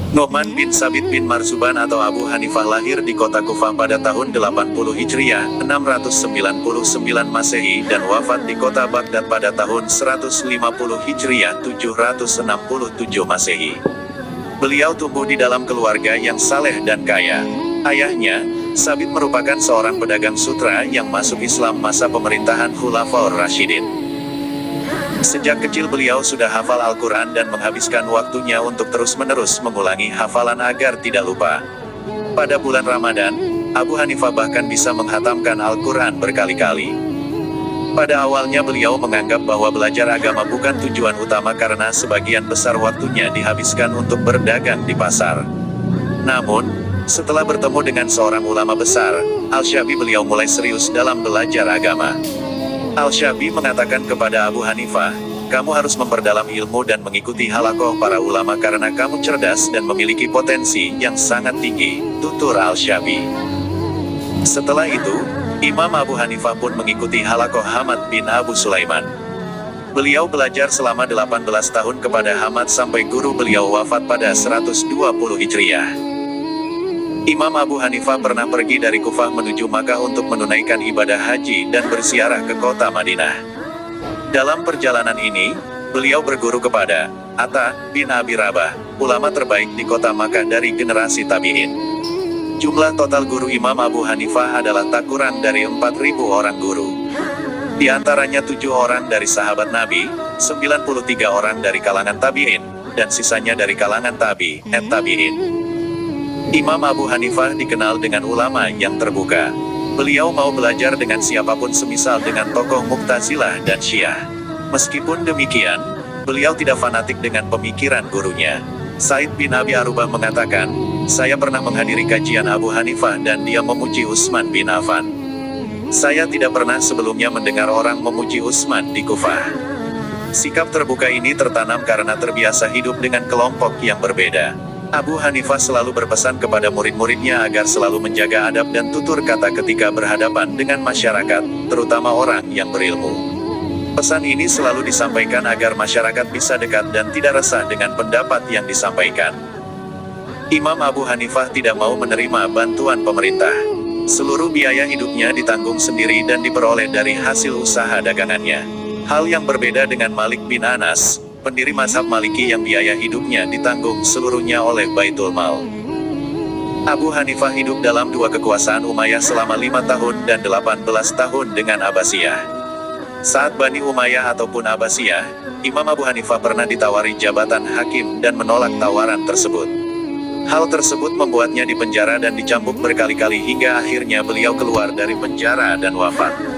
Nu'man bin Sabit bin Marzuban atau Abu Hanifah lahir di kota Kufah pada tahun 80 Hijriah, 699 Masehi dan wafat di kota Baghdad pada tahun 150 Hijriah, 767 Masehi. Beliau tumbuh di dalam keluarga yang saleh dan kaya. Ayahnya, Sabit merupakan seorang pedagang sutra yang masuk Islam masa pemerintahan Khulafaur Rasyidin. Sejak kecil beliau sudah hafal Al-Quran dan menghabiskan waktunya untuk terus-menerus mengulangi hafalan agar tidak lupa. Pada bulan Ramadan, Abu Hanifah bahkan bisa menghatamkan Al-Quran berkali-kali. Pada awalnya beliau menganggap bahwa belajar agama bukan tujuan utama karena sebagian besar waktunya dihabiskan untuk berdagang di pasar. Namun, setelah bertemu dengan seorang ulama besar, Al-Syabi, beliau mulai serius dalam belajar agama. Al-Syabi mengatakan kepada Abu Hanifah, kamu harus memperdalam ilmu dan mengikuti halakoh para ulama karena kamu cerdas dan memiliki potensi yang sangat tinggi, tutur Al-Syabi. Setelah itu, Imam Abu Hanifah pun mengikuti halakoh Hamad bin Abu Sulaiman. Beliau belajar selama 18 tahun kepada Hamad sampai guru beliau wafat pada 120 Hijriah. Imam Abu Hanifah pernah pergi dari Kufah menuju Makkah untuk menunaikan ibadah haji dan berziarah ke kota Madinah. Dalam perjalanan ini, beliau berguru kepada Atta bin Abi Rabah, ulama terbaik di kota Makkah dari generasi tabi'in. Jumlah total guru Imam Abu Hanifah adalah tak kurang dari 4.000 orang guru. Di antaranya 7 orang dari sahabat Nabi, 93 orang dari kalangan tabi'in, dan sisanya dari kalangan tabi'in. Imam Abu Hanifah dikenal dengan ulama yang terbuka. Beliau mau belajar dengan siapapun semisal dengan tokoh Mu'tazilah dan Syiah. Meskipun demikian, beliau tidak fanatik dengan pemikiran gurunya. Said bin Abi Arubah mengatakan, saya pernah menghadiri kajian Abu Hanifah dan dia memuji Utsman bin Affan. Saya tidak pernah sebelumnya mendengar orang memuji Utsman di Kufah. Sikap terbuka ini tertanam karena terbiasa hidup dengan kelompok yang berbeda. Abu Hanifah selalu berpesan kepada murid-muridnya agar selalu menjaga adab dan tutur kata ketika berhadapan dengan masyarakat, terutama orang yang berilmu. Pesan ini selalu disampaikan agar masyarakat bisa dekat dan tidak resah dengan pendapat yang disampaikan. Imam Abu Hanifah tidak mau menerima bantuan pemerintah. Seluruh biaya hidupnya ditanggung sendiri dan diperoleh dari hasil usaha dagangannya. Hal yang berbeda dengan Malik bin Anas, pendiri mazhab Maliki yang biaya hidupnya ditanggung seluruhnya oleh Baitul Mal. Abu Hanifah hidup dalam dua kekuasaan Umayyah selama 5 tahun dan 18 tahun dengan Abbasiyah. Saat Bani Umayyah ataupun Abbasiyah, Imam Abu Hanifah pernah ditawari jabatan hakim dan menolak tawaran tersebut. Hal tersebut membuatnya dipenjara dan dicambuk berkali-kali hingga akhirnya beliau keluar dari penjara dan wafat.